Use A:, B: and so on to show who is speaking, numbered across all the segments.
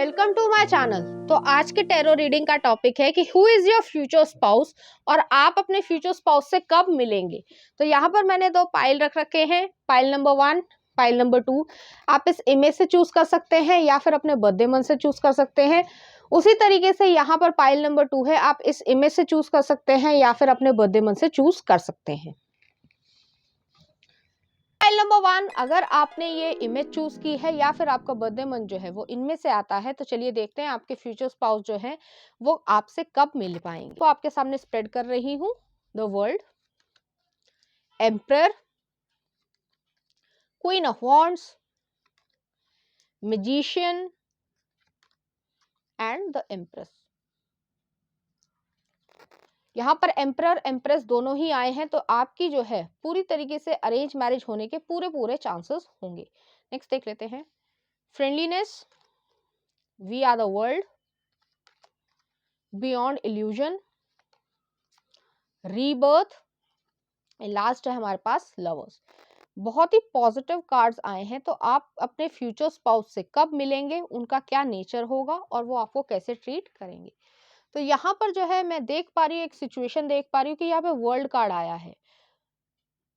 A: Welcome to my channel. तो आज के टैरो रीडिंग का टॉपिक है कि who is your future spouse और आप अपने फ्यूचर स्पाउस से कब मिलेंगे। तो यहाँ पर मैंने दो पाइल रख रखे हैं, पाइल नंबर 1, पाइल नंबर 2। आप इस इमेज से चूज कर सकते हैं या फिर अपने बर्थडे मंथ से चूज कर सकते हैं। उसी तरीके से यहाँ पर पाइल नंबर 2 है, आप इस इमेज से चूज कर सकते हैं या फिर अपने बर्थडे मंथ से चूज कर सकते हैं। पाइल नंबर 1, अगर आपने ये इमेज चूज की है या फिर आपका बर्थडे मंथ जो है वो इनमें से आता है, तो चलिए देखते हैं आपके फ्यूचर स्पाउस जो है वो आपसे कब मिल पाएंगे। तो आपके सामने स्प्रेड कर रही हूँ the world, emperor, queen of wands, magician and the empress. यहाँ पर एम्परर एम्प्रेस दोनों ही आए हैं, तो आपकी जो है पूरी तरीके से अरेंज मैरिज होने के पूरे चांसेस होंगे। नेक्स्ट देख लेते हैं, friendliness, we are the world, beyond illusion, rebirth, last है हमारे पास लवर्स। बहुत ही पॉजिटिव कार्ड्स आए हैं। तो आप अपने फ्यूचर स्पाउस से कब मिलेंगे, उनका क्या नेचर होगा और वो आपको कैसे ट्रीट करेंगे। तो यहाँ पर जो है मैं देख पा रही हूँ, एक सिचुएशन देख पा रही हूँ कि यहाँ पे वर्ल्ड कार्ड आया है।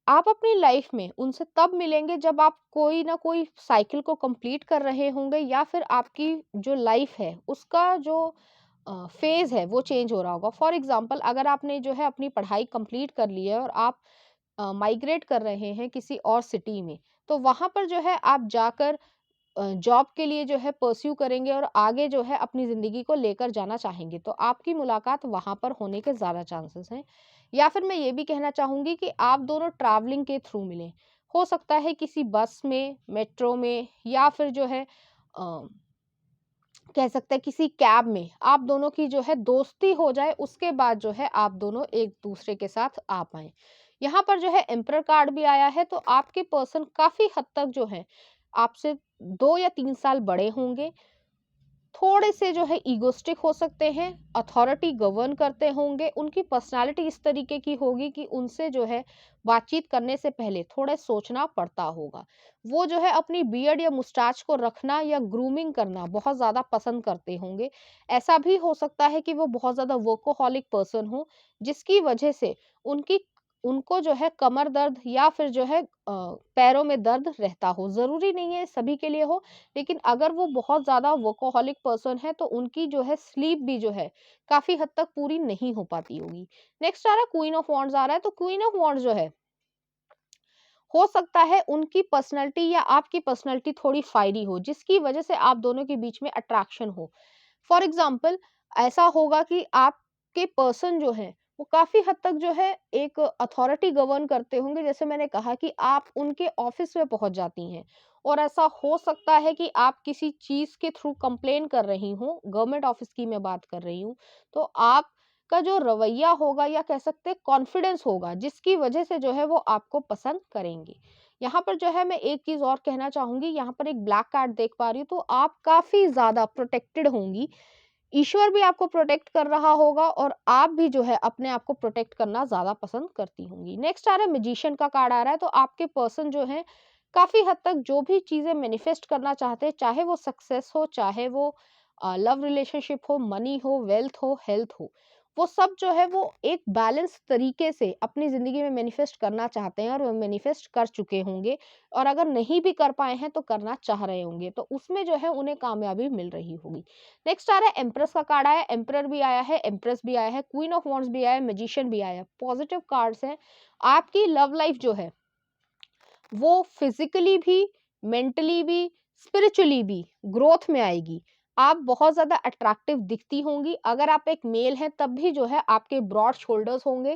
A: आप अपनी लाइफ में उनसे तब मिलेंगे जब आप कोई ना कोई साइकिल को कंप्लीट कर रहे होंगे या फिर आपकी जो लाइफ है उसका जो फेज है वो चेंज हो रहा होगा। फॉर एग्जांपल, अगर आपने जो है अपनी पढ़ाई कंप्लीट कर ली है और आप माइग्रेट कर रहे हैं किसी और सिटी में, तो वहां पर जो है आप जाकर जॉब के लिए जो है परस्यू करेंगे और आगे जो है अपनी ज़िंदगी को लेकर जाना चाहेंगे, तो आपकी मुलाकात वहाँ पर होने के ज़्यादा चांसेस हैं। या फिर मैं ये भी कहना चाहूँगी कि आप दोनों ट्रैवलिंग के थ्रू मिलें। हो सकता है किसी बस में, मेट्रो में, या फिर जो है कह सकते हैं किसी कैब में आप दोनों की जो है दोस्ती हो जाए, उसके बाद जो है आप दोनों एक दूसरे के साथ आ पाएँ। यहाँ पर जो है एम्परर कार्ड भी आया है, तो आपके पर्सन काफ़ी हद तक जो है आपसे 2 या 3 साल बड़े होंगे। थोड़े से जो है ईगोस्टिक हो सकते हैं, अथॉरिटी गवर्न करते होंगे, उनकी पर्सनालिटी इस तरीके की होगी कि उनसे जो है बातचीत करने से पहले थोड़ा सोचना पड़ता होगा। वो जो है अपनी बियर्ड या मुस्टाच को रखना या ग्रूमिंग करना बहुत ज़्यादा पसंद करते होंगे। ऐसा भी हो सकता है कि वो बहुत ज़्यादा वर्कोहॉलिक पर्सन हो, जिसकी वजह से उनको जो है कमर दर्द या फिर जो है पैरों में दर्द रहता हो। ज़रूरी नहीं है सभी के लिए हो, लेकिन अगर वो बहुत ज़्यादा वर्कोहॉलिक पर्सन है तो उनकी जो है स्लीप भी जो है काफ़ी हद तक पूरी नहीं हो पाती होगी। नेक्स्ट आ रहा है क्वीन ऑफ वॉन्ड्स आ रहा है, तो क्वीन ऑफ वॉन्ड्स जो है हो सकता है उनकी पर्सनैलिटी या आपकी पर्सनैलिटी थोड़ी फायरी हो, जिसकी वजह से आप दोनों के बीच में अट्रैक्शन हो। फॉर एग्जाम्पल, ऐसा होगा कि आपके पर्सन जो है वो काफी हद तक जो है एक अथॉरिटी गवर्न करते होंगे। जैसे मैंने कहा कि आप उनके ऑफिस में पहुंच जाती हैं, और ऐसा हो सकता है कि आप किसी चीज के थ्रू कंप्लेन कर रही हूँ, गवर्नमेंट ऑफिस की मैं बात कर रही हूँ, तो आपका जो रवैया होगा या कह सकते हैं कॉन्फिडेंस होगा, जिसकी वजह से जो है वो आपको पसंद करेंगे। यहाँ पर जो है मैं एक चीज और कहना चाहूंगी, यहाँ पर एक ब्लैक कार्ड देख पा रही हूँ, तो आप काफी ज्यादा प्रोटेक्टेड होंगी। ईश्वर भी आपको प्रोटेक्ट कर रहा होगा और आप भी जो है अपने आप को प्रोटेक्ट करना ज्यादा पसंद करती होंगी। नेक्स्ट आ रहा है मैजिशियन का कार्ड आ रहा है, तो आपके पर्सन जो है काफी हद तक जो भी चीजें मैनिफेस्ट करना चाहते हैं, चाहे वो सक्सेस हो, चाहे वो लव रिलेशनशिप हो, मनी हो, वेल्थ हो, हेल्थ हो, वो सब जो है वो एक बैलेंस तरीके से अपनी जिंदगी में मैनिफेस्ट करना चाहते हैं और वो मैनिफेस्ट कर चुके होंगे। और अगर नहीं भी कर पाए हैं तो करना चाह रहे होंगे, तो उसमें जो है उन्हें कामयाबी मिल रही होगी। नेक्स्ट आ रहा है एम्प्रेस का कार्ड आया, एम्परर भी आया है, एम्प्रेस भी आया है, क्वीन ऑफ वॉन्ड्स भी आया है, मैजिशियन भी आया है। पॉजिटिव कार्ड्स हैं। आपकी लव लाइफ जो है वो फिजिकली भी, मेंटली भी, स्पिरिचुअली भी ग्रोथ में आएगी। आप बहुत ज्यादा अट्रैक्टिव दिखती होंगी। अगर आप एक मेल हैं तब भी जो है आपके ब्रॉड शोल्डर्स होंगे,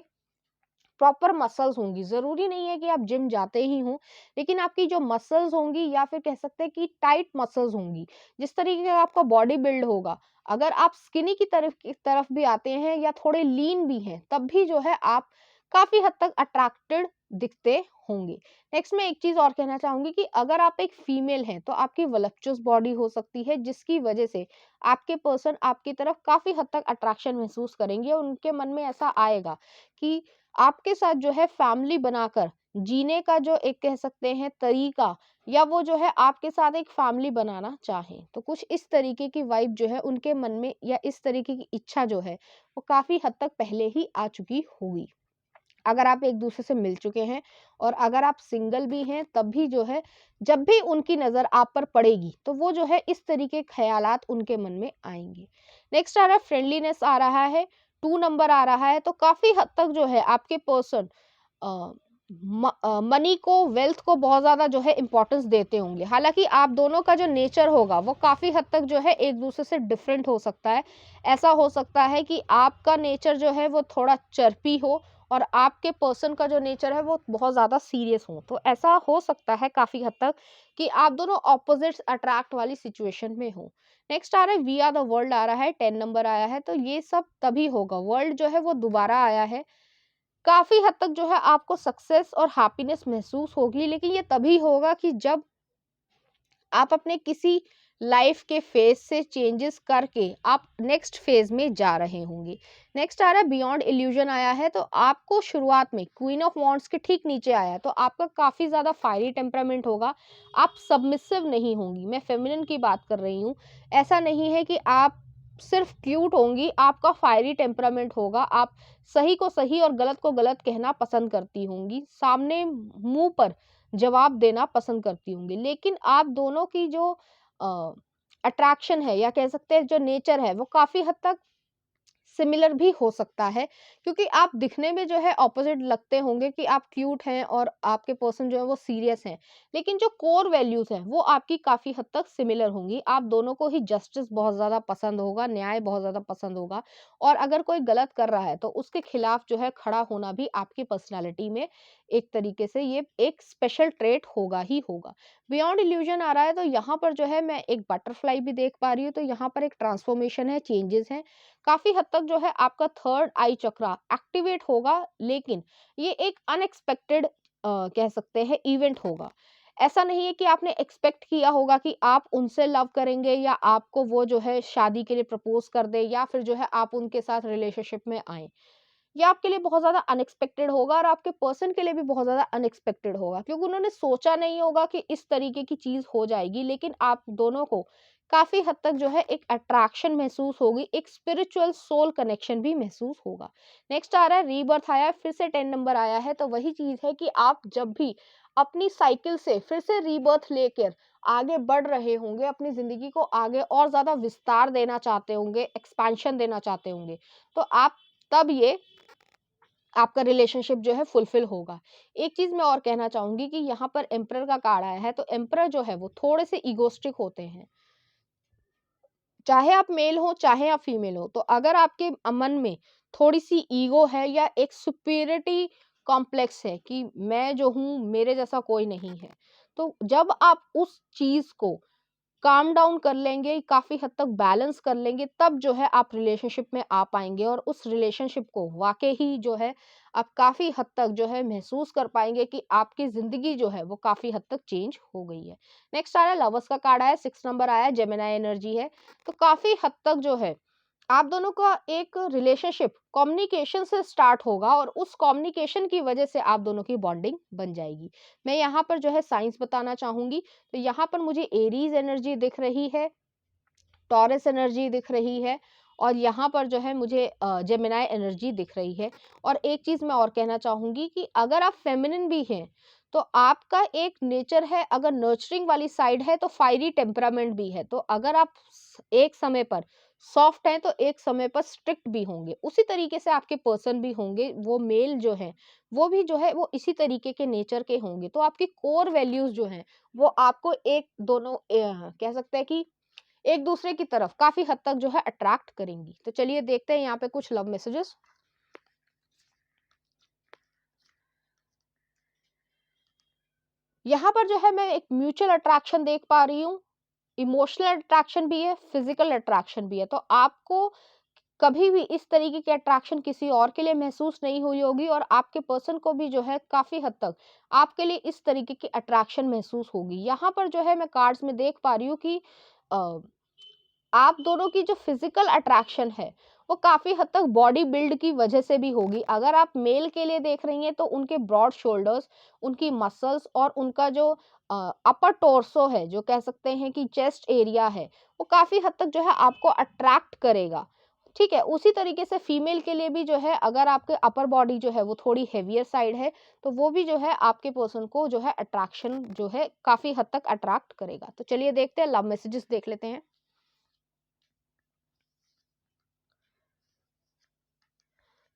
A: प्रॉपर मसल्स होंगी। जरूरी नहीं है कि आप जिम जाते ही हों, लेकिन आपकी जो मसल्स होंगी या फिर कह सकते हैं कि टाइट मसल्स होंगी, जिस तरीके का आपका बॉडी बिल्ड होगा। अगर आप स्किनी की तरफ भी आते हैं या थोड़े लीन भी हैं, तब भी जो है आप काफी हद तक अट्रैक्टेड दिखते होंगे। नेक्स्ट मैं एक चीज और कहना चाहूंगी कि अगर आप एक फीमेल हैं तो आपकी वलक्चुअस बॉडी हो सकती है, जिसकी वजह से आपके पर्सन आपकी तरफ काफी हद तक अट्रैक्शन महसूस करेंगे और उनके मन में ऐसा आएगा कि आपके साथ जो है फैमिली बनाकर जीने का जो एक कह सकते हैं तरीका, या वो जो है आपके साथ एक फैमिली बनाना चाहें। तो कुछ इस तरीके की वाइब जो है उनके मन में, या इस तरीके की इच्छा जो है वो काफ़ी हद तक पहले ही आ चुकी होगी। अगर आप एक-दूसरे से मिल चुके हैं और अगर आप सिंगल भी हैं तब भी जो है, जब भी उनकी नज़र आप पर पड़ेगी तो वो जो है इस तरीके के ख़यालात उनके मन में आएँगे। नेक्स्ट आ रहा है फ्रेंडलीनेस आ रहा है, 2 नंबर आ रहा है, तो काफ़ी हद तक जो है आपके पर्सन अ, मनी को, वेल्थ को बहुत ज़्यादा जो है इम्पोर्टेंस देते होंगे। हालाँकि आप दोनों का जो नेचर होगा वो काफ़ी हद तक जो है एक-दूसरे से डिफरेंट हो सकता है। ऐसा हो सकता है कि आपका नेचर जो है वो थोड़ा चर्पी हो और आपके पर्सन का जो नेचर है वो बहुत ज़्यादा सीरियस हो। तो ऐसा हो सकता है काफ़ी हद तक कि आप दोनों ऑपोजिट्स अट्रैक्ट वाली सिचुएशन में हो। नेक्स्ट आ रहा है वी आर द वर्ल्ड आ रहा है, 10 नंबर आया है, तो ये सब तभी होगा। वर्ल्ड जो है वो दोबारा आया है। काफ़ी हद तक जो है आपको सक्सेस और हैप्पीनेस महसूस होगी, लेकिन ये तभी होगा कि जब आप अपने किसी लाइफ के फेज से चेंजेस करके आप नेक्स्ट फेज में जा रहे होंगे। नेक्स्ट आ रहा है बियॉन्ड इल्यूजन आया है, तो आपको शुरुआत में क्वीन ऑफ वॉन्ड्स के ठीक नीचे आया है, तो आपका काफ़ी ज़्यादा फायरी टेम्परामेंट होगा। आप सबमिसिव नहीं होंगी, मैं फेमिनिन की बात कर रही हूँ। ऐसा नहीं है कि आप सिर्फ क्यूट होंगी, आपका फायरी टेम्परामेंट होगा। आप सही को सही और गलत को गलत कहना पसंद करती होंगी, सामने मुंह पर जवाब देना पसंद करती होंगी। लेकिन आप दोनों की जो अट्रैक्शन है, या कह सकते हैं जो नेचर है, वो काफ़ी हद तक सिमिलर भी हो सकता है, क्योंकि आप दिखने में जो है ऑपोजिट लगते होंगे कि आप क्यूट हैं और आपके पर्सन जो है वो सीरियस हैं, लेकिन जो कोर वैल्यूज हैं वो आपकी काफी हद तक सिमिलर होंगी। आप दोनों को ही जस्टिस बहुत ज्यादा पसंद होगा, न्याय बहुत ज्यादा पसंद होगा, और अगर कोई गलत कर रहा है तो उसके खिलाफ जो है खड़ा होना भी आपकी पर्सनालिटी में एक तरीके से ये एक स्पेशल ट्रेट होगा ही होगा। बियॉन्ड इल्यूजन आ रहा है, तो यहाँ पर जो है मैं एक बटरफ्लाई भी देख पा रही हूँ, तो यहाँ पर एक ट्रांसफॉर्मेशन है, चेंजेस हैं। काफ़ी हद तक जो है आपका थर्ड आई चक्रा एक्टिवेट होगा, लेकिन ये एक अनएक्सपेक्टेड कह सकते हैं इवेंट होगा। ऐसा नहीं है कि आपने एक्सपेक्ट किया होगा कि आप उनसे लव करेंगे, या आपको वो जो है शादी के लिए प्रपोज कर दे, या फिर जो है आप उनके साथ रिलेशनशिप में आए। ये आपके लिए बहुत ज़्यादा अनएक्सपेक्टेड होगा, और आपके पर्सन के लिए भी बहुत ज़्यादा अनएक्सपेक्टेड होगा, क्योंकि उन्होंने सोचा नहीं होगा कि इस तरीके की चीज़ हो जाएगी। लेकिन आप दोनों को काफ़ी हद तक जो है एक अट्रैक्शन महसूस होगी, एक स्पिरिचुअल सोल कनेक्शन भी महसूस होगा। नेक्स्ट आ रहा है रीबर्थ आया है, फिर से 10 नंबर आया है, तो वही चीज़ है कि आप जब भी अपनी साइकिल से फिर से रीबर्थ लेकर आगे बढ़ रहे होंगे, अपनी ज़िंदगी को आगे और ज़्यादा विस्तार देना चाहते होंगे, एक्सपेंशन देना चाहते होंगे, तो आप तब ये आपका रिलेशनशिप जो है फुलफिल होगा। एक चीज़ मैं और कहना चाहूँगी कि यहाँ पर एम्परर का कार्ड आया है, तो एम्परर जो है वो थोड़े से ईगोइस्टिक होते हैं। चाहे आप मेल हो, चाहे आप फीमेल हो, तो अगर आपके मन में थोड़ी-सी ईगो है, या एक सुपीरियरिटी कॉम्प्लेक्स है कि मैं जो हूँ, मेरे जैसा कोई नहीं है, तो जब आप उस चीज़ को काम डाउन कर लेंगे, काफ़ी हद तक बैलेंस कर लेंगे, तब जो है आप रिलेशनशिप में आ पाएँगे, और उस रिलेशनशिप को वाक़ई ही जो है आप काफ़ी हद तक जो है महसूस कर पाएँगे कि आपकी ज़िंदगी जो है वो काफ़ी हद तक चेंज हो गई है। नेक्स्ट आ रहा है लवर्स का कार्ड आया है, 6 नंबर आया है, जेमिनी एनर्जी है। तो काफ़ी हद तक जो है आप दोनों का एक रिलेशनशिप कम्युनिकेशन से स्टार्ट होगा, और उस कम्युनिकेशन की वजह से आप दोनों की बॉन्डिंग बन जाएगी। मैं यहाँ पर जो है साइंस बताना चाहूँगी, तो यहाँ पर मुझे एरीज एनर्जी दिख रही है, टॉरस एनर्जी दिख रही है, और यहाँ पर जो है मुझे जेमिनी एनर्जी दिख रही है। और एक चीज़ मैं और कहना चाहूँगी कि अगर आप फेमिनिन भी हैं, तो आपका एक नेचर है, अगर नर्चरिंग वाली साइड है तो फायरी टेम्परामेंट भी है। तो अगर आप एक समय पर सॉफ्ट हैं, तो एक समय पर स्ट्रिक्ट भी होंगे। उसी तरीके से आपके पर्सन भी होंगे, वो मेल जो है वो भी जो है वो इसी तरीके के नेचर के होंगे। तो आपकी कोर वैल्यूज जो हैं वो आपको एक दोनों कह सकते हैं कि एक दूसरे की तरफ काफी हद तक जो है अट्रैक्ट करेंगी। तो चलिए देखते हैं यहाँ पे कुछ लव मैसेजेस। यहाँ पर जो है मैं एक म्यूचुअल अट्रैक्शन देख पा रही हूँ, इमोशनल अट्रैक्शन भी है, फिजिकल अट्रैक्शन भी है। तो आपको कभी भी इस तरीके की अट्रैक्शन किसी और के लिए महसूस नहीं हुई होगी, और आपके पर्सन को भी जो है काफी हद तक आपके लिए इस तरीके की अट्रैक्शन महसूस होगी। यहाँ पर जो है मैं कार्ड्स में देख पा रही हूँ कि आप दोनों की जो फिजिकल अट्रैक्शन है वो काफ़ी हद तक बॉडी बिल्ड की वजह से भी होगी। अगर आप मेल के लिए देख रही हैं तो उनके ब्रॉड शोल्डर्स, उनकी मसल्स और उनका जो अपर टोर्सो है, जो कह सकते हैं कि चेस्ट एरिया है, वो काफ़ी हद तक जो है आपको अट्रैक्ट करेगा। ठीक है, उसी तरीके से फीमेल के लिए भी जो है, अगर आपके अपर बॉडी जो है वो थोड़ी हेवियर साइड है, तो वो भी जो है आपके पर्सन को जो है अट्रैक्शन जो है काफ़ी हद तक अट्रैक्ट करेगा। तो चलिए देखते हैं, लव मैसेजेस देख लेते हैं।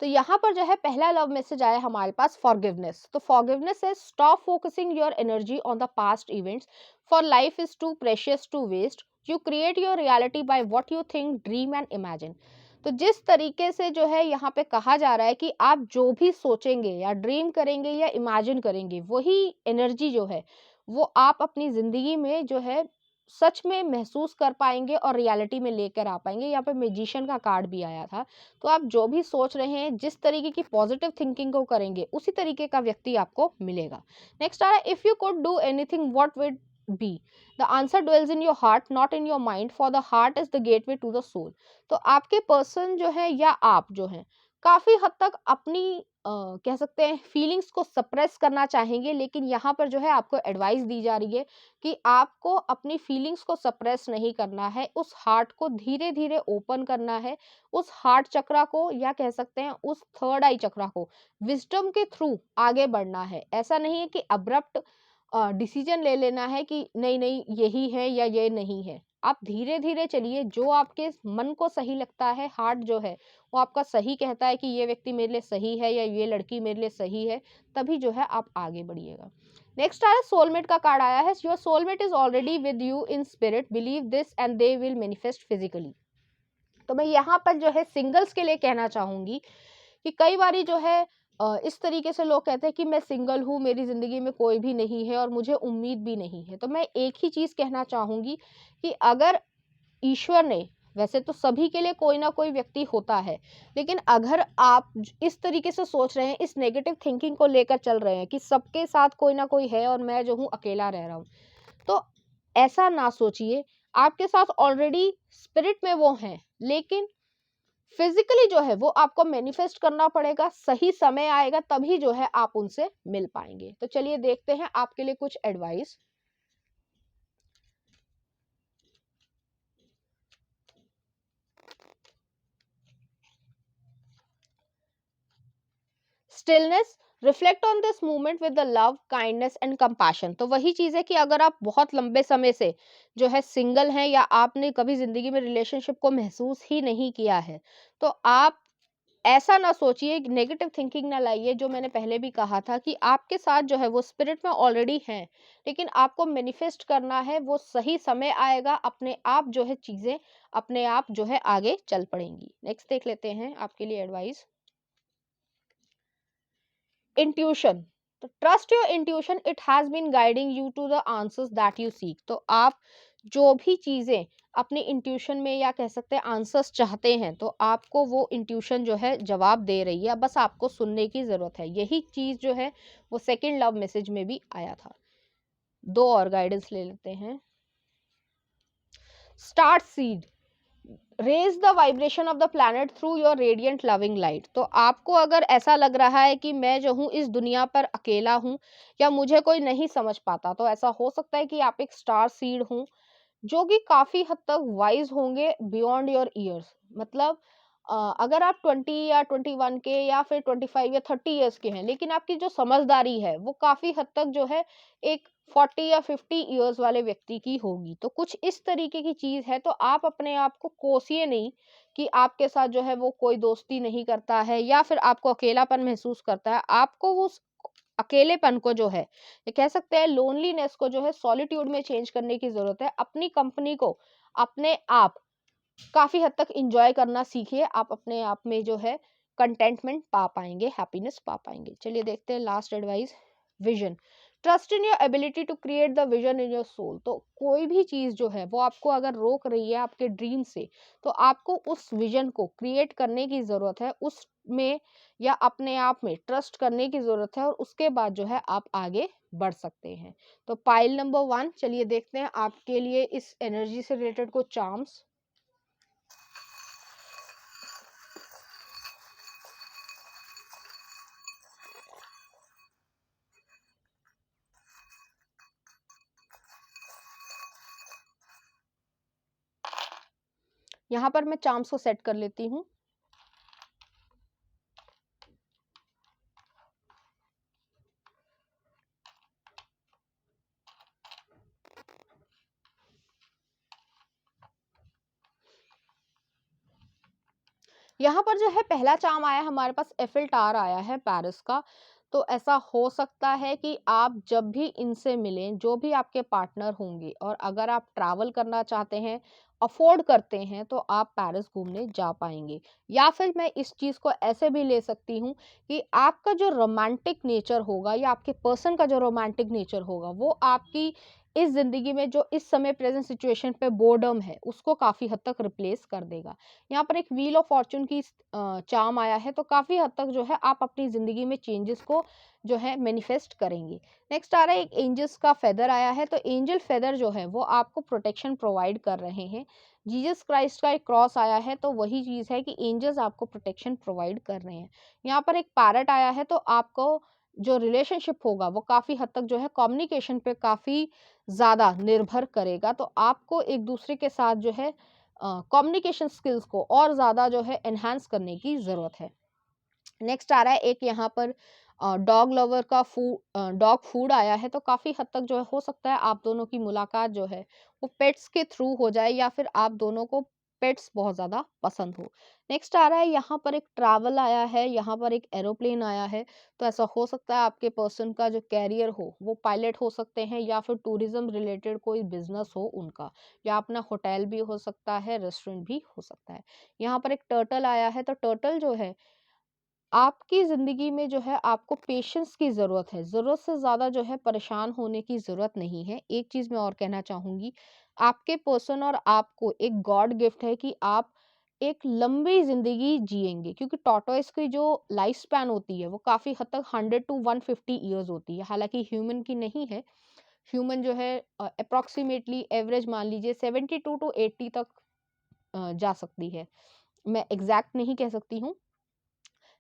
A: तो यहाँ पर जो है पहला लव मैसेज आया हमारे पास, फॉरगिवनेस। तो फॉरगिवनेस है, stop focusing your energy on the past events, for life is too precious to waste, you create your reality by what you think, dream and imagine. तो जिस तरीके से जो है यहाँ पे कहा जा रहा है कि आप जो भी सोचेंगे या ड्रीम करेंगे या इमेजिन करेंगे, वही एनर्जी जो है वो आप अपनी जिंदगी में जो है सच में महसूस कर पाएंगे और रियलिटी में लेकर आ पाएंगे। यहाँ पे मैजिशियन का कार्ड भी आया था। तो आप जो भी सोच रहे हैं, जिस तरीके की पॉजिटिव थिंकिंग को करेंगे, उसी तरीके का व्यक्ति आपको मिलेगा। नेक्स्ट आ रहा है, if you could do anything what would be, the answer dwells in your heart not in your mind, for the heart is the gateway to the soul. तो आपके पर्सन जो है या आप जो है काफी हद तक अपनी कह सकते हैं फीलिंग्स को सप्रेस करना चाहेंगे, लेकिन यहाँ पर जो है आपको एडवाइस दी जा रही है कि आपको अपनी फीलिंग्स को सप्रेस नहीं करना है, उस हार्ट को धीरे धीरे ओपन करना है, उस हार्ट चक्रा को या कह सकते हैं उस थर्ड आई चक्रा को विजडम के थ्रू आगे बढ़ना है। ऐसा नहीं है कि अब्रप्ट डिसीजन ले लेना है कि नहीं नहीं यही है या ये नहीं है। आप धीरे धीरे चलिए, जो आपके मन को सही लगता है, हार्ट जो है वो आपका सही कहता है कि ये व्यक्ति मेरे लिए सही है या ये लड़की मेरे लिए सही है, तभी जो है आप आगे बढ़िएगा। नेक्स्ट आया, सोलमेट का कार्ड आया है, your soulmate is already with you in spirit, believe this and they will manifest physically. तो मैं यहाँ पर जो है सिंगल्स के लिए कहना चाहूंगी कि कई बारी जो है इस तरीके से लोग कहते हैं कि मैं सिंगल हूँ, मेरी ज़िंदगी में कोई भी नहीं है और मुझे उम्मीद भी नहीं है। तो मैं एक ही चीज़ कहना चाहूँगी कि अगर ईश्वर ने, वैसे तो सभी के लिए कोई ना कोई व्यक्ति होता है, लेकिन अगर आप इस तरीके से सोच रहे हैं, इस नेगेटिव थिंकिंग को लेकर चल रहे हैं कि सबके साथ कोई ना कोई है और मैं जो हूँ अकेला रह रहा हूँ, तो ऐसा ना सोचिए। आपके साथ ऑलरेडी स्पिरिट में वो हैं, लेकिन फिजिकली जो है वो आपको मैनिफेस्ट करना पड़ेगा, सही समय आएगा तभी जो है आप उनसे मिल पाएंगे। तो चलिए देखते हैं आपके लिए कुछ advice. Stillness, reflect on this movement with the love, kindness and compassion. तो वही चीज है कि अगर आप बहुत लंबे समय से जो है सिंगल हैं या आपने कभी जिंदगी में रिलेशनशिप को महसूस ही नहीं किया है, तो आप ऐसा ना सोचिए, नेगेटिव थिंकिंग ना लाइए। जो मैंने पहले भी कहा था कि आपके साथ जो है वो स्पिरिट में ऑलरेडी हैं, लेकिन आपको मैनिफेस्ट करना है, वो सही समय आएगा, अपने आप जो है चीजें अपने आप जो है आगे चल पड़ेंगी। नेक्स्ट देख लेते हैं आपके लिए एडवाइस, इंट्यूशन। तो trust your intuition, it has been guiding you to the answers that you seek. तो आप जो भी चीजें अपनी इंट्यूशन में या कह सकते हैं आंसर्स चाहते हैं, तो आपको वो इंट्यूशन जो है जवाब दे रही है, बस आपको सुनने की जरूरत है। यही चीज जो है वो सेकंड लव मैसेज में भी आया था। दो और गाइडेंस ले लेते हैं। Start seed, raise the vibration of the planet through your radiant loving light. तो आपको अगर ऐसा लग रहा है कि मैं जो हूँ इस दुनिया पर अकेला हूँ या मुझे कोई नहीं समझ पाता, तो ऐसा हो सकता है कि आप एक स्टार सीड हूँ जो कि काफी हद तक वाइज होंगे बियॉन्ड योर ईयर्स। मतलब अगर आप 20 या 21 के या फिर 25 या 30 ईयर्स के हैं, लेकिन आपकी जो समझदारी है वो काफी हद तक जो है एक 40 या 50 ईयर्स वाले व्यक्ति की होगी। तो कुछ इस तरीके की चीज है। तो आप अपने आप को कोसिए नहीं कि आपके साथ जो है वो कोई दोस्ती नहीं करता है या फिर आपको अकेलापन महसूस करता है। आपको उस अकेलेपन को जो है, ये कह सकते हैं लोनलीनेस को जो है सॉलिट्यूड में चेंज करने की जरूरत है। अपनी कंपनी को अपने आप काफी हद तक इंजॉय करना सीखिए। आप अपने आप में जो है कंटेंटमेंट पा पाएंगे, हैप्पीनेस पा पाएंगे। चलिए देखते हैं last advice, vision. Trust in your ability to create the vision in your soul. तो कोई भी चीज जो है वो आपको अगर रोक रही है आपके ड्रीम से, तो आपको उस विजन को क्रिएट करने की जरूरत है, उसमें या अपने आप में ट्रस्ट करने की जरूरत है, और उसके बाद जो है आप आगे बढ़ सकते हैं। तो पाइल नंबर 1, चलिए देखते हैं आपके लिए इस एनर्जी से रिलेटेड कुछ चार्म्स। यहाँ पर मैं चार्म्स को सेट कर लेती हूँ। यहाँ पर जो है पहला चार्म आया हमारे पास, एफिल टावर आया है पेरिस का। तो ऐसा हो सकता है कि आप जब भी इनसे मिलें, जो भी आपके पार्टनर होंगे, और अगर आप ट्रैवल करना चाहते हैं, अफोर्ड करते हैं, तो आप पेरिस घूमने जा पाएंगे। या फिर मैं इस चीज़ को ऐसे भी ले सकती हूँ कि आपका जो रोमांटिक नेचर होगा या आपके पर्सन का जो रोमांटिक नेचर होगा, वो आपकी इस ज़िंदगी में जो इस समय प्रेजेंट सिचुएशन पे बोर्डम है, उसको काफ़ी हद तक रिप्लेस कर देगा। यहाँ पर एक व्हील ऑफ फॉर्च्यून की चार्म आया है, तो काफ़ी हद तक जो है आप अपनी ज़िंदगी में चेंजेस को जो है मैनिफेस्ट करेंगे। नेक्स्ट आ रहा है एक एंजल्स का फेदर आया है, तो एंजल फेदर जो है वो आपको प्रोटेक्शन प्रोवाइड कर रहे हैं। जीसस क्राइस्ट का एक क्रॉस आया है, तो वही चीज़ है कि एंजल्स आपको प्रोटेक्शन प्रोवाइड कर रहे हैं। यहाँ पर एक पैरट आया है, तो आपको जो रिलेशनशिप होगा वो काफ़ी हद तक जो है कम्युनिकेशन पे काफ़ी ज़्यादा निर्भर करेगा। तो आपको एक दूसरे के साथ जो है कम्युनिकेशन स्किल्स को और ज़्यादा जो है एनहांस करने की ज़रूरत है। नेक्स्ट आ रहा है एक यहाँ पर डॉग लवर का डॉग फूड आया है, तो काफ़ी हद तक जो है हो सकता है आप दोनों की मुलाकात जो है वो पेट्स के थ्रू हो जाए, या फिर आप दोनों को पेट्स बहुत ज़्यादा पसंद हो। नेक्स्ट आ रहा है यहाँ पर एक ट्रैवल आया है, यहाँ पर एक एरोप्लेन आया है। तो ऐसा हो सकता है आपके पर्सन का जो कैरियर हो वो पायलट हो सकते हैं, या फिर टूरिज्म रिलेटेड कोई बिजनेस हो उनका, या अपना होटल भी हो सकता है, रेस्टोरेंट भी हो सकता है। यहाँ पर एक टर्टल आया है, तो टर्टल जो है आपकी ज़िंदगी में जो है आपको पेशेंस की ज़रूरत है। ज़रूरत से ज़्यादा जो है परेशान होने की ज़रूरत नहीं है। एक चीज़ मैं और कहना चाहूँगी, आपके पर्सन और आपको एक गॉड गिफ्ट है कि आप एक लंबी ज़िंदगी जिएँगे, क्योंकि टॉर्टोइस की जो लाइफ स्पैन होती है वो काफ़ी हद तक 100 टू 150 ईयर्स होती है। हालाँकि ह्यूमन की नहीं है। ह्यूमन जो है अप्रॉक्सिमेटली एवरेज मान लीजिए 72 टू 80 तक जा सकती है। मैं एग्ज़ैक्ट नहीं कह सकती हूँ।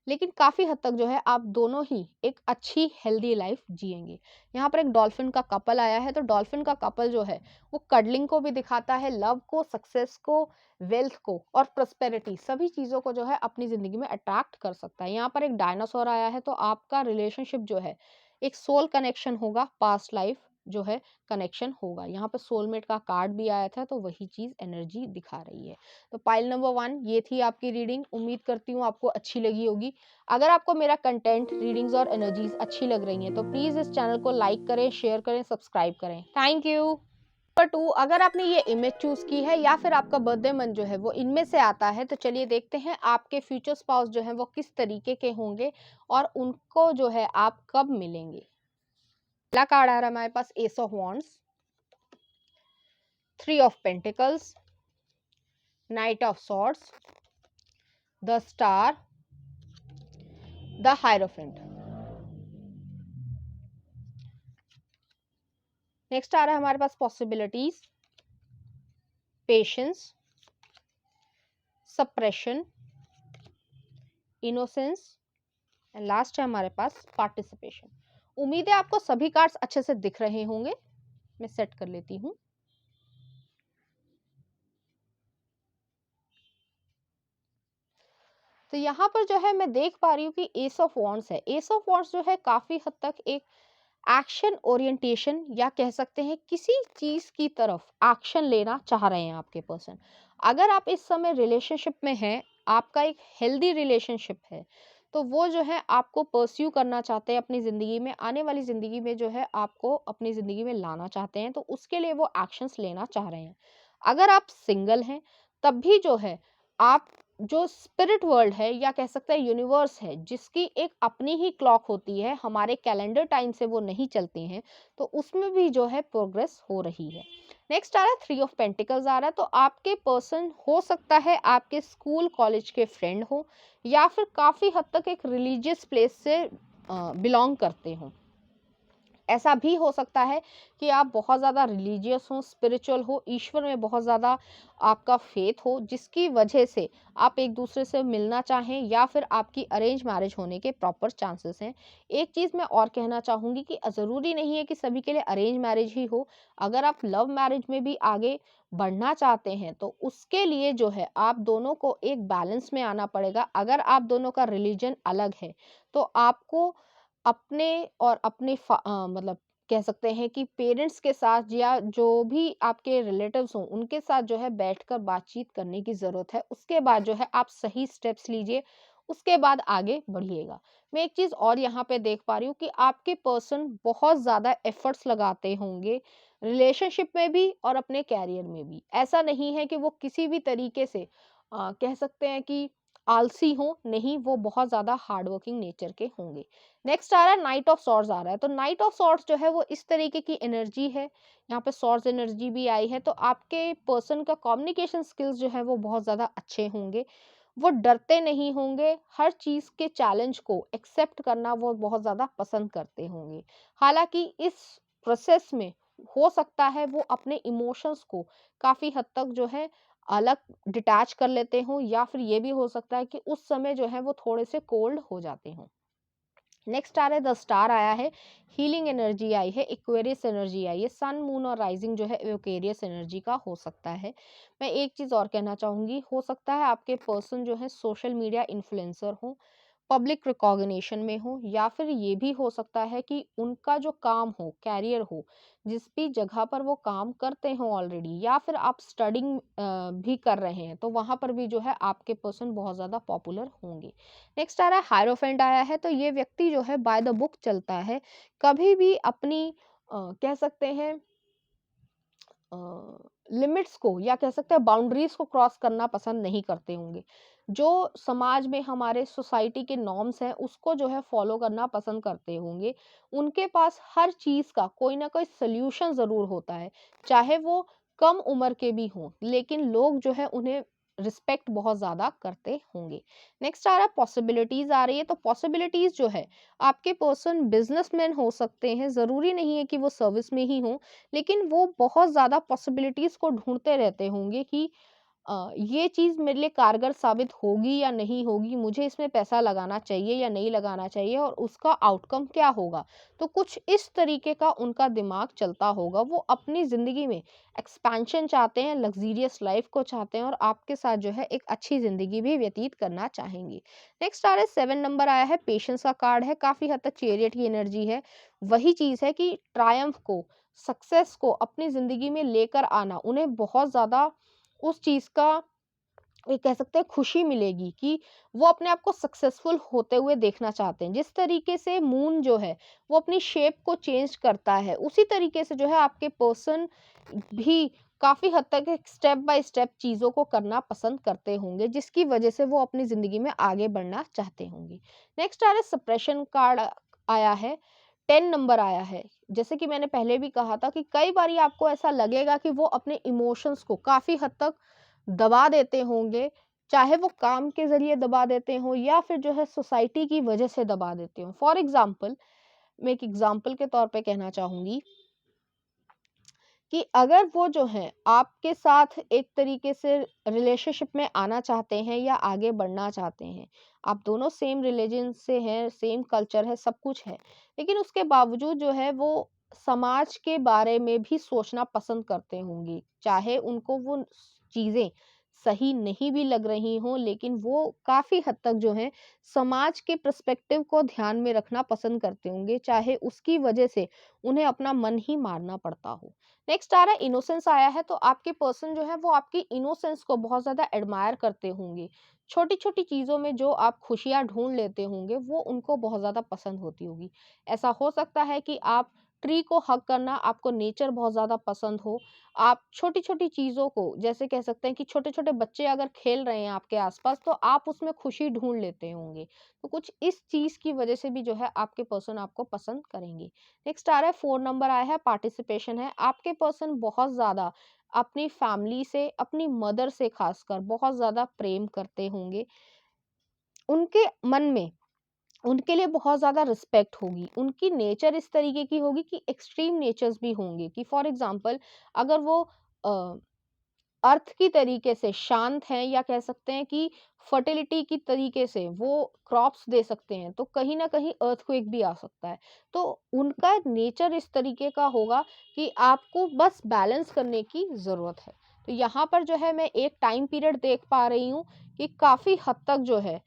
A: लेकिन काफ़ी हद तक जो है आप दोनों ही एक अच्छी हेल्दी लाइफ जिएंगे। यहाँ पर एक डॉल्फिन का कपल आया है, तो डॉल्फिन का कपल जो है वो कडलिंग को भी दिखाता है, लव को, सक्सेस को, वेल्थ को और प्रॉस्पेरिटी, सभी चीज़ों को जो है अपनी ज़िंदगी में अट्रैक्ट कर सकता है। यहाँ पर एक डायनासोर आया है, तो आपका रिलेशनशिप जो है एक सोल कनेक्शन होगा, पास्ट लाइफ जो है कनेक्शन होगा। यहाँ पर सोलमेट का कार्ड भी आया था, तो वही चीज़ एनर्जी दिखा रही है। तो पाइल नंबर 1 ये थी आपकी रीडिंग। उम्मीद करती हूँ आपको अच्छी लगी होगी। अगर आपको मेरा कंटेंट, रीडिंग्स और एनर्जीज अच्छी लग रही हैं, तो प्लीज़ इस चैनल को लाइक करें, शेयर करें, सब्सक्राइब करें। Thank you. नंबर 2, अगर आपने ये इमेज चूज की है या फिर आपका बर्थडे मंथ जो है वो इनमें से आता है, तो चलिए देखते हैं आपके फ्यूचर स्पाउस जो है वो किस तरीके के होंगे और उनको जो है आप कब मिलेंगे। पहला कार्ड आ रहा है हमारे पास ace of wands, 3 of pentacles, knight of swords, the star, the hierophant. Next आ रहा है हमारे पास possibilities, patience, suppression, innocence and last है हमारे पास पार्टिसिपेशन। उम्मीद है आपको सभी कार्ड्स अच्छे से दिख रहे होंगे। मैं सेट कर लेती हूँ। तो यहाँ पर जो है मैं देख पा रही हूँ कि एस ऑफ वॉन्ड्स है। एस ऑफ वॉन्ड्स जो है काफी हद तक एक एक्शन ओरिएंटेशन, या कह सकते हैं किसी चीज की तरफ एक्शन लेना चाह रहे हैं आपके पर्सन। अगर आप इस समय रिलेशनशिप में हैं, आपका एक हेल्दी रिलेशनशिप है, तो वो जो है आपको परस्यू करना चाहते हैं अपनी जिंदगी में, आने वाली जिंदगी में जो है आपको अपनी जिंदगी में लाना चाहते हैं, तो उसके लिए वो एक्शंस लेना चाह रहे हैं। अगर आप सिंगल हैं, तब भी जो है आप जो स्पिरिट वर्ल्ड है, या कह सकते हैं यूनिवर्स है, जिसकी एक अपनी ही क्लॉक होती है, हमारे कैलेंडर टाइम से वो नहीं चलती हैं, तो उसमें भी जो है प्रोग्रेस हो रही है। नेक्स्ट आ रहा है 3 ऑफ पेंटिकल्स आ रहा है, तो आपके पर्सन हो सकता है आपके स्कूल कॉलेज के फ्रेंड हो, या फिर काफ़ी हद तक एक रिलीजियस प्लेस से बिलोंग करते हो। ऐसा भी हो सकता है कि आप बहुत ज़्यादा रिलीजियस हो, स्पिरिचुअल हो, ईश्वर में बहुत ज़्यादा आपका फेथ हो, जिसकी वजह से आप एक दूसरे से मिलना चाहें या फिर आपकी अरेंज मैरिज होने के प्रॉपर चांसेस हैं। एक चीज़ मैं और कहना चाहूँगी कि ज़रूरी नहीं है कि सभी के लिए अरेंज मैरिज ही हो। अगर आप लव मैरिज में भी आगे बढ़ना चाहते हैं तो उसके लिए जो है आप दोनों को एक बैलेंस में आना पड़ेगा। अगर आप दोनों का रिलीजन अलग है तो आपको अपने और अपने मतलब कह सकते हैं कि पेरेंट्स के साथ या जो भी आपके रिलेटिव्स हों उनके साथ जो है बैठकर बातचीत करने की ज़रूरत है। उसके बाद जो है आप सही स्टेप्स लीजिए, उसके बाद आगे बढ़िएगा। मैं एक चीज़ और यहाँ पे देख पा रही हूँ कि आपके पर्सन बहुत ज़्यादा एफर्ट्स लगाते होंगे रिलेशनशिप में भी और अपने कैरियर में भी। ऐसा नहीं है कि वो किसी भी तरीके से कह सकते हैं कि आलसी हों, नहीं, वो बहुत ज़्यादा हार्ड वर्किंग नेचर के होंगे। नेक्स्ट आ रहा है नाइट ऑफ सॉर्ड्स आ रहा है, तो नाइट ऑफ सॉर्ड्स जो है वो इस तरीके की एनर्जी है। यहाँ पे सॉर्ड्स एनर्जी भी आई है, तो आपके पर्सन का कम्युनिकेशन स्किल्स जो है वो बहुत ज़्यादा अच्छे होंगे। वो डरते नहीं होंगे, हर चीज़ के चैलेंज को एक्सेप्ट करना वो बहुत ज़्यादा पसंद करते होंगे। हालाँकि इस प्रोसेस में हो सकता है वो अपने इमोशंस को काफ़ी हद तक जो है अलग डिटैच कर लेते हों या फिर ये भी हो सकता है कि उस समय जो है वो थोड़े से कोल्ड हो जाते हों। नेक्स्ट आ रहा है द स्टार आया है, हीलिंग एनर्जी आई है, एक्वेरियस एनर्जी आई है, सन मून और राइजिंग जो है एक्वेरियस एनर्जी का हो सकता है। मैं एक चीज़ और कहना चाहूँगी, हो सकता है आपके पर्सन जो है सोशल मीडिया इन्फ्लुएंसर हो, पब्लिक रिकॉग्निशन में हो या फिर ये भी हो सकता है कि उनका जो काम हो, कैरियर हो, जिस भी जगह पर वो काम करते हो ऑलरेडी या फिर आप स्टडिंग भी कर रहे हैं तो वहाँ पर भी जो है आपके पर्सन बहुत ज़्यादा पॉपुलर होंगे। नेक्स्ट आ रहा है हायरोफेंट आया है, तो ये व्यक्ति जो है बाय द बुक चलता है, कभी भी अपनी कह सकते हैं लिमिट्स को या कह सकते हैं बाउंड्रीज को क्रॉस करना पसंद नहीं करते होंगे। जो समाज में हमारे सोसाइटी के नॉर्म्स हैं उसको जो है फॉलो करना पसंद करते होंगे। उनके पास हर चीज़ का कोई ना कोई सॉल्यूशन ज़रूर होता है, चाहे वो कम उम्र के भी हों, लेकिन लोग जो है उन्हें रिस्पेक्ट बहुत ज़्यादा करते होंगे। नेक्स्ट आ रहा है पॉसिबिलिटीज़ आ रही है, तो पॉसिबिलिटीज़ जो है आपके पर्सन बिजनेसमैन हो सकते हैं, ज़रूरी नहीं है कि वो सर्विस में ही हों, लेकिन वो बहुत ज़्यादा पॉसिबिलिटीज़ को ढूँढते रहते होंगे कि ये चीज़ मेरे लिए कारगर साबित होगी या नहीं होगी, मुझे इसमें पैसा लगाना चाहिए या नहीं लगाना चाहिए और उसका आउटकम क्या होगा। तो कुछ इस तरीके का उनका दिमाग चलता होगा, वो अपनी ज़िंदगी में एक्सपेंशन चाहते हैं, लग्ज़रियस लाइफ़ को चाहते हैं और आपके साथ जो है एक अच्छी ज़िंदगी भी व्यतीत करना चाहेंगे। नेक्स्ट आ रहा है 7 नंबर आया है, पेशेंस का कार्ड है, काफ़ी हद तक चैरियट की एनर्जी है। वही चीज़ है कि ट्रायम्फ को, सक्सेस को अपनी ज़िंदगी में लेकर आना, उन्हें बहुत ज़्यादा उस चीज़ का ये कह सकते हैं खुशी मिलेगी कि वो अपने आप को सक्सेसफुल होते हुए देखना चाहते हैं। जिस तरीके से मून जो है वो अपनी शेप को चेंज करता है, उसी तरीके से जो है आपके पर्सन भी काफ़ी हद तक एक स्टेप बाय स्टेप चीज़ों को करना पसंद करते होंगे, जिसकी वजह से वो अपनी ज़िंदगी में आगे बढ़ना चाहते होंगे। नेक्स्ट आ रहा है सप्रेशन कार्ड आया है, 10 नंबर आया है। जैसे कि मैंने पहले भी कहा था कि कई बारी आपको ऐसा लगेगा कि वो अपने इमोशंस को काफ़ी हद तक दबा देते होंगे, चाहे वो काम के ज़रिए दबा देते हों या फिर जो है सोसाइटी की वजह से दबा देते हों। फॉर एग्ज़ाम्पल, मैं एक एग्ज़ाम्पल के तौर पे कहना चाहूँगी कि अगर वो जो हैं आपके साथ एक तरीके से रिलेशनशिप में आना चाहते हैं या आगे बढ़ना चाहते हैं, आप दोनों सेम रिलीजन से हैं, सेम कल्चर है, सब कुछ है, लेकिन उसके बावजूद जो है वो समाज के बारे में भी सोचना पसंद करते होंगे। चाहे उनको वो चीज़ें सही नहीं भी लग रही हों, लेकिन वो काफ़ी हद तक जो है समाज के पर्सपेक्टिव को ध्यान में रखना पसंद करते होंगे, चाहे उसकी वजह से उन्हें अपना मन ही मारना पड़ता हो। नेक्स्ट आ रहा है इनोसेंस आया है, तो आपके पर्सन जो है वो आपकी इनोसेंस को बहुत ज़्यादा एडमायर करते होंगे। छोटी-छोटी चीज़ों में जो आप खुशियाँ ढूँढ लेते होंगे, वो उनको बहुत ज़्यादा पसंद होती होगी। ऐसा हो सकता है कि आप ट्री को हग करना, आपको नेचर बहुत ज़्यादा पसंद हो। आप छोटी-छोटी चीज़ों को जैसे कह सकते हैं कि छोटे-छोटे बच्चे अगर खेल रहे हैं आपके आस-पास, तो आप उसमें खुशी ढूँढ लेते होंगे। तो कुछ इस चीज़ की वजह से भी जो है आपके पर्सन आपको पसंद करेंगे। नेक्स्ट आ रहा है 4 नंबर आया है, पार्टिसिपेशन है। आपके पर्सन बहुत ज़्यादा अपनी फैमिली से, अपनी मदर से खासकर बहुत ज़्यादा प्रेम करते होंगे। उनके मन में उनके लिए बहुत ज़्यादा रिस्पेक्ट होगी, उनकी नेचर इस तरीके की होगी कि एक्सट्रीम नेचर्स भी होंगे, कि फॉर एग्जांपल अगर वो अर्थ की तरीके से शांत हैं, या कह सकते हैं कि फर्टिलिटी की तरीके से वो क्रॉप्स दे सकते हैं, तो कहीं ना कहीं अर्थक्वेक भी आ सकता है। तो उनका नेचर इस तरीके का होगा कि आपको बस बैलेंस करने की ज़रूरत है। तो यहाँ पर जो है मैं एक टाइम पीरियड देख पा रही हूँ कि काफ़ी हद तक जो है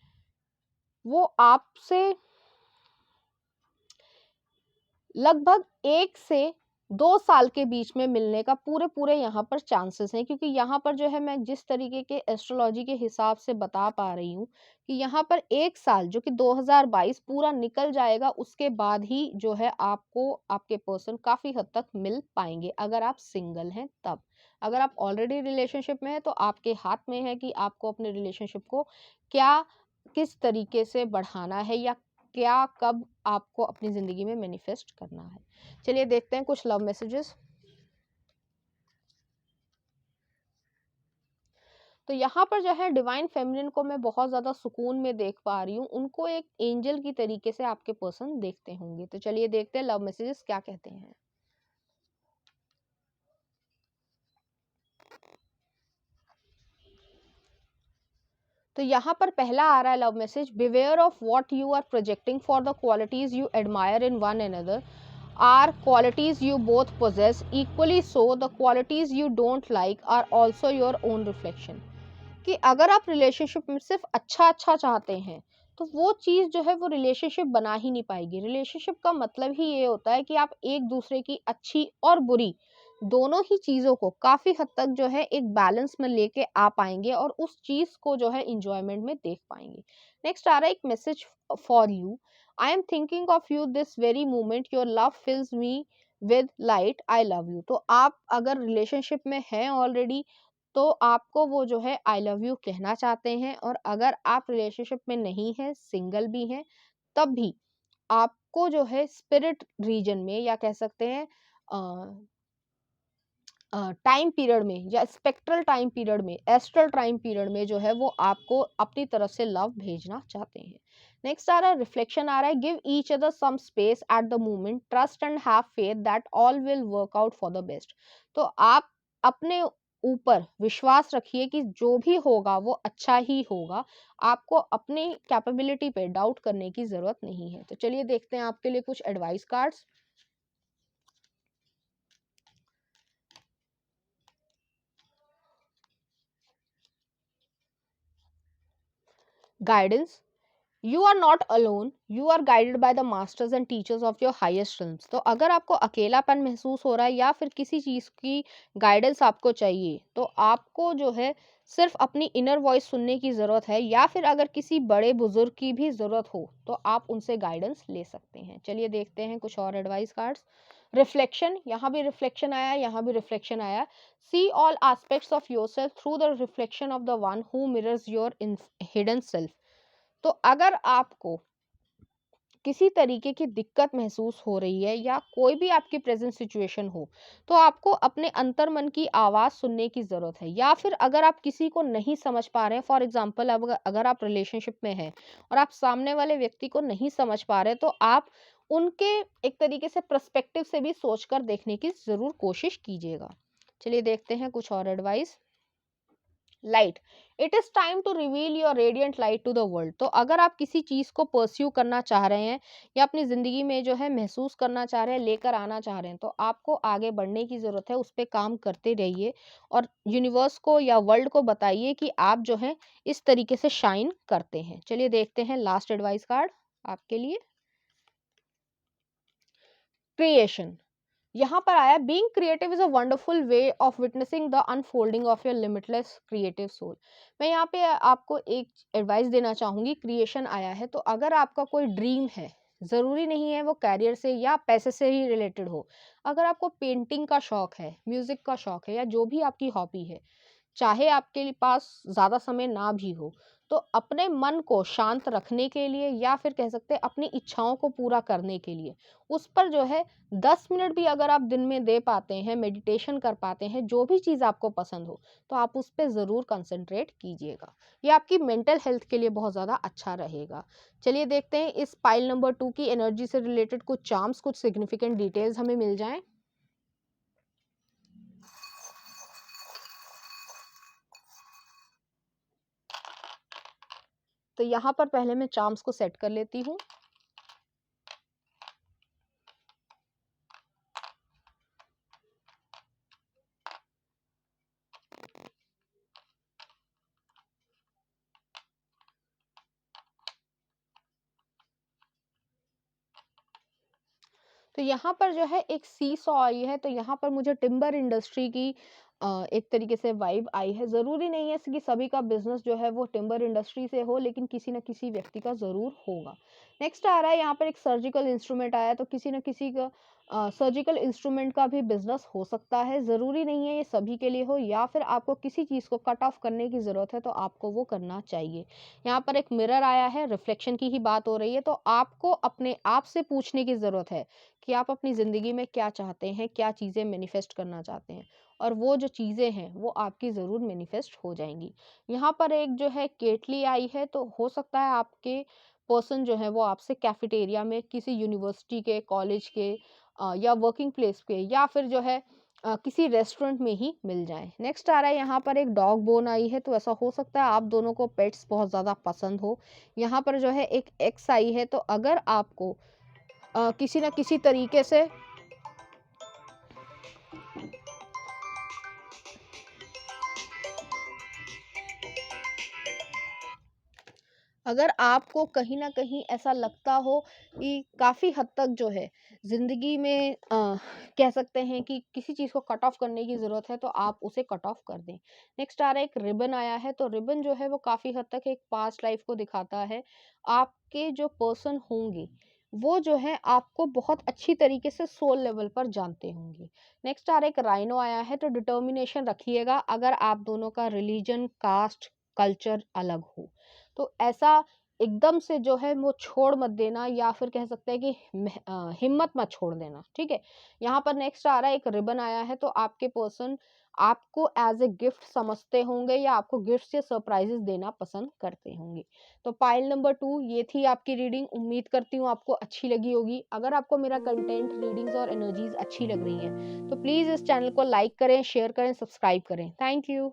A: वो आपसे लगभग 1 से 2 साल के बीच में मिलने का पूरे-पूरे यहाँ पर चांसेस हैं, क्योंकि यहाँ पर जो है मैं जिस तरीके के एस्ट्रोलॉजी के हिसाब से बता पा रही हूँ कि यहाँ पर 1 साल जो कि 2022 पूरा निकल जाएगा, उसके बाद ही जो है आपको आपके पर्सन काफ़ी हद तक मिल पाएँगे, अगर आप सिंगल हैं तब। अगर आप ऑलरेडी रिलेशनशिप में हैं तो आपके हाथ में है कि आपको अपने रिलेशनशिप को क्या किस तरीके से बढ़ाना है, या क्या कब आपको अपनी ज़िंदगी में मैनिफेस्ट करना है। चलिए देखते हैं कुछ लव मैसेजेस। तो यहाँ पर जो है डिवाइन फेमिनिन को मैं बहुत ज़्यादा सुकून में देख पा रही हूँ। उनको एक एंजल की तरीके से आपके पर्सन देखते होंगे। तो चलिए देखते हैं लव मैसेजेस क्या कहते हैं। तो यहाँ पर पहला आ रहा है love message, beware of what you are projecting for the qualities you admire in one another are qualities you both possess. Equally so, the qualities you don't like are also your own reflection. कि अगर आप relationship में सिर्फ अच्छा अच्छा चाहते हैं तो वो चीज़ जो है वो रिलेशनशिप बना ही नहीं पाएगी। रिलेशनशिप का मतलब ही ये होता है कि आप एक दूसरे की अच्छी और बुरी दोनों ही चीज़ों को काफ़ी हद तक जो है एक बैलेंस में लेके आ पाएंगे, और उस चीज़ को जो है इंजॉयमेंट में देख पाएंगे। नेक्स्ट आ रहा है एक message for you, I am thinking of you this very moment, your love fills me with light, I love you. तो आप अगर रिलेशनशिप में हैं ऑलरेडी तो आपको वो जो है आई लव यू कहना चाहते हैं, और अगर आप रिलेशनशिप में नहीं है, सिंगल भी हैं, तब भी आपको जो है स्पिरिट रीजन में, या कह सकते हैं टाइम पीरियड में, या स्पेक्ट्रल टाइम पीरियड में, एस्ट्रल टाइम पीरियड में जो है वो आपको अपनी तरफ से लव भेजना चाहते हैं। नेक्स्ट आ रहा है रिफ्लेक्शन आ रहा है, give each other some space at the moment, trust and have faith that all will work out for the best. तो आप अपने ऊपर विश्वास रखिए कि जो भी होगा वो अच्छा ही होगा। आपको अपनी कैपेबिलिटी पे डाउट करने की जरूरत नहीं है। तो चलिए देखते हैं आपके लिए कुछ advice cards. Guidance, you are not alone, you are guided by the masters and teachers of your highest realms. तो अगर आपको अकेलापन महसूस हो रहा है या फिर किसी चीज़ की गाइडेंस आपको चाहिए, तो आपको जो है सिर्फ अपनी इनर वॉइस सुनने की ज़रूरत है, या फिर अगर किसी बड़े बुजुर्ग की भी ज़रूरत हो तो आप उनसे गाइडेंस ले सकते हैं। चलिए देखते हैं कुछ और एडवाइस कार्ड्स। रिफ्लेक्शन, यहाँ भी रिफ्लेक्शन आया, यहाँ भी रिफ्लेक्शन आया। See all aspects of yourself through the reflection of the one who mirrors your hidden self. तो अगर आपको किसी तरीके की दिक्कत महसूस हो रही है, या कोई भी आपकी प्रेजेंट सिचुएशन हो, तो आपको अपने अंतर मन की आवाज़ सुनने की ज़रूरत है। या फिर अगर आप किसी को नहीं समझ पा रहे हैं, फॉर एग्जांपल अब अगर आप रिलेशनशिप में हैं और आप सामने वाले व्यक्ति को नहीं समझ पा रहे, तो आप उनके एक तरीके से पर्सपेक्टिव से भी सोचकर देखने की ज़रूर कोशिश कीजिएगा। चलिए देखते हैं कुछ और advice. Light, it is time to reveal your radiant light to the world. तो अगर आप किसी चीज को परस्यू करना चाह रहे हैं, या अपनी जिंदगी में जो है महसूस करना चाह रहे हैं, लेकर आना चाह रहे हैं, तो आपको आगे बढ़ने की जरूरत है, उस पर काम करते रहिए, और यूनिवर्स को या वर्ल्ड को बताइए कि आप जो है इस तरीके से शाइन करते हैं। चलिए देखते हैं लास्ट एडवाइस कार्ड आपके लिए। क्रिएशन, यहाँ पर आया, being creative is a wonderful way of witnessing the unfolding of your limitless creative soul. मैं यहाँ पे आपको एक एडवाइस देना चाहूँगी। क्रिएशन आया है, तो अगर आपका कोई ड्रीम है, ज़रूरी नहीं है वो कैरियर से या पैसे से ही रिलेटेड हो, अगर आपको पेंटिंग का शौक है, म्यूज़िक का शौक है, या जो भी आपकी हॉबी है, चाहे आपके पास ज़्यादा समय ना भी हो, तो अपने मन को शांत रखने के लिए या फिर कह सकते हैं अपनी इच्छाओं को पूरा करने के लिए उस पर जो है 10 मिनट भी अगर आप दिन में दे पाते हैं, मेडिटेशन कर पाते हैं, जो भी चीज़ आपको पसंद हो, तो आप उस पे ज़रूर कंसंट्रेट कीजिएगा। ये आपकी मेंटल हेल्थ के लिए बहुत ज़्यादा अच्छा रहेगा। चलिए देखते हैं इस पाइल नंबर 2 की एनर्जी से रिलेटेड कुछ चार्म्स, कुछ सिग्निफिकेंट डिटेल्स हमें मिल जाएँ। तो यहाँ पर पहले मैं चार्म्स को सेट कर लेती हूँ। तो यहाँ पर जो है एक सी सॉ आई है, तो यहाँ पर मुझे टिम्बर इंडस्ट्री की एक तरीके से वाइब आई है। ज़रूरी नहीं है कि सभी का बिज़नेस जो है वो टिम्बर इंडस्ट्री से हो, लेकिन किसी न किसी व्यक्ति का ज़रूर होगा। नेक्स्ट आ रहा है यहाँ पर एक सर्जिकल इंस्ट्रूमेंट आया है, तो किसी न किसी का सर्जिकल इंस्ट्रूमेंट का भी बिज़नेस हो सकता है। ज़रूरी नहीं है ये सभी के लिए हो, या फिर आपको किसी चीज़ को कट ऑफ करने की ज़रूरत है तो आपको वो करना चाहिए। यहाँ पर एक मिरर आया है, रिफ्लेक्शन की ही बात हो रही है, तो आपको अपने आप से पूछने की ज़रूरत है कि आप अपनी ज़िंदगी में क्या चाहते हैं, क्या चीज़ें मैनिफेस्ट करना चाहते हैं, और वो जो चीज़ें हैं वो आपकी ज़रूर मैनिफेस्ट हो जाएँगी। यहाँ पर एक जो है केटली आई है, तो हो सकता है आपके पर्सन जो है वो आपसे कैफेटेरिया में किसी यूनिवर्सिटी के, कॉलेज के या वर्किंग प्लेस पे या फिर जो है किसी रेस्टोरेंट में ही मिल जाएँ। नेक्स्ट आ रहा है यहाँ पर एक डॉग बोन आई है, तो ऐसा हो सकता है आप दोनों को पेट्स बहुत ज़्यादा पसंद हो। यहाँ पर जो है एक एक्स आई है, तो अगर आपको किसी न किसी तरीके से अगर आपको कहीं न कहीं ऐसा लगता हो कि काफ़ी हद तक जो है ज़िंदगी में कह सकते हैं कि किसी चीज़ को कट ऑफ करने की ज़रूरत है, तो आप उसे कट ऑफ कर दें। नेक्स्ट आ रहा है एक रिबन आया है, तो रिबन जो है वो काफ़ी हद तक एक पास्ट लाइफ़ को दिखाता है। आपके जो पर्सन होंगे, वो जो है आपको बहुत अच्छी तरीके से सोल लेवल पर जानते होंगे। नेक्स्ट आ रहा है एक राइनो आया है, तो डिटर्मिनेशन रखिएगा अगर आप दोनों का रिलीजन, कास्ट, कल्चर अलग हो। तो ऐसा एकदम से जो है वो छोड़ मत देना, या फिर कह सकते हैं कि हिम्मत मत छोड़ देना, ठीक है? यहाँ पर नेक्स्ट आ रहा है एक रिबन आया है, तो आपके पर्सन आपको एज़ ए गिफ्ट समझते होंगे या आपको गिफ्ट्स या सरप्राइज़ेज़ देना पसंद करते होंगे। तो पाइल नंबर 2 ये थी आपकी रीडिंग, उम्मीद करती हूँ आपको अच्छी लगी होगी। अगर आपको मेरा कंटेंट, रीडिंग्स और एनर्जीज़ अच्छी लग रही हैं, तो प्लीज़ इस चैनल को लाइक करें, शेयर करें, सब्सक्राइब करें। Thank you.